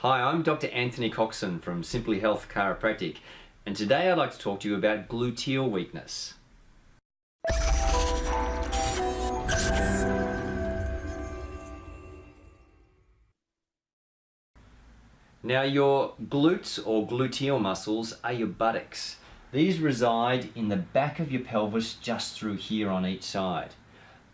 Hi, I'm Dr. Anthony Coxon from Simply Health Chiropractic, and today I'd like to talk to you about gluteal weakness. Now, your glutes or gluteal muscles are your buttocks. These reside in the back of your pelvis, just through here on each side.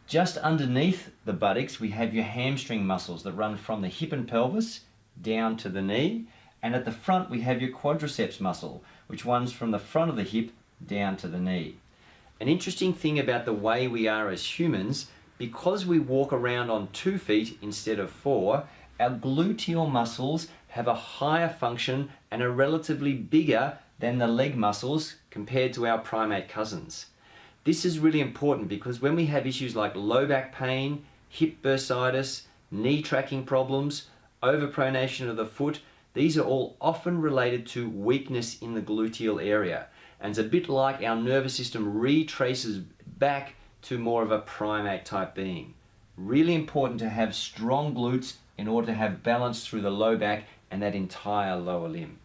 Just underneath the buttocks, we have your hamstring muscles that run from the hip and pelvis down to the knee, and at the front we have your quadriceps muscle, which runs from the front of the hip down to the knee. An interesting thing about the way we are as humans, because we walk around on 2 feet instead of 4, our gluteal muscles have a higher function and are relatively bigger than the leg muscles compared to our primate cousins. This is really important because when we have issues like low back pain, hip bursitis, knee tracking problems, overpronation of the foot, these are all often related to weakness in the gluteal area. And it's a bit like our nervous system retraces back to more of a primate type being. Really important to have strong glutes in order to have balance through the low back and that entire lower limb.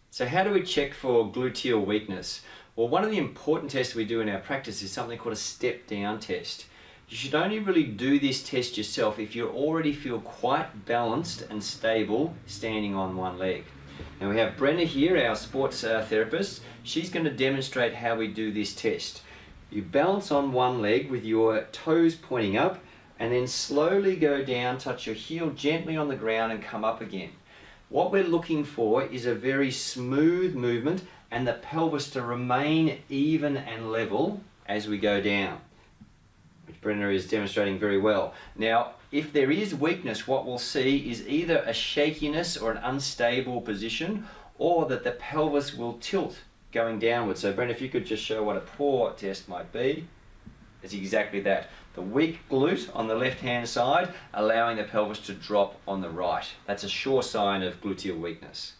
So how do we check for gluteal weakness? Well, one of the important tests we do in our practice is something called a step down test. You should only really do this test yourself if you already feel quite balanced and stable standing on one leg. Now we have Brenna here, our sports therapist. She's going to demonstrate how we do this test. You balance on one leg with your toes pointing up and then slowly go down, touch your heel gently on the ground and come up again. What we're looking for is a very smooth movement and the pelvis to remain even and level as we go down, which Brenna is demonstrating very well. Now, if there is weakness, what we'll see is either a shakiness or an unstable position, or that the pelvis will tilt going downwards. So Brenna, if you could just show what a poor test might be. It's exactly that. The weak glute on the left-hand side, allowing the pelvis to drop on the right. That's a sure sign of gluteal weakness.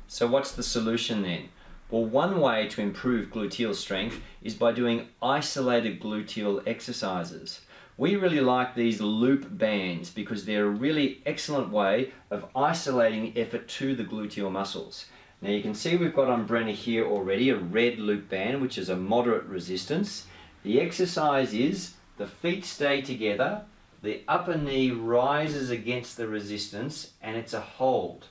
So what's the solution then? Well, one way to improve gluteal strength is by doing isolated gluteal exercises. We really like these loop bands because they're a really excellent way of isolating effort to the gluteal muscles. Now you can see we've got on Brenna here already a red loop band, which is a moderate resistance. The exercise is the feet stay together, the upper knee rises against the resistance, and it's a hold.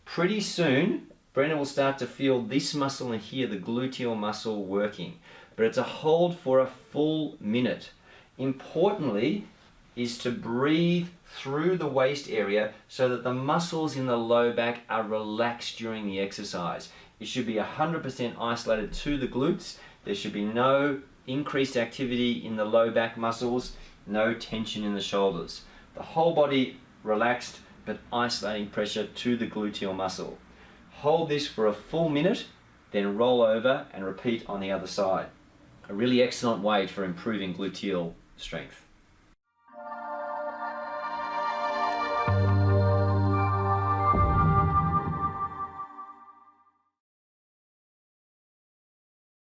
Pretty soon, Brenna will start to feel this muscle in here, the gluteal muscle, working. But it's a hold for a full minute. Importantly is to breathe through the waist area so that the muscles in the low back are relaxed during the exercise. It should be 100% isolated to the glutes. There should be no increased activity in the low back muscles, no tension in the shoulders. The whole body relaxed but isolating pressure to the gluteal muscle. Hold this for a full minute, then roll over and repeat on the other side. A really excellent way for improving gluteal strength.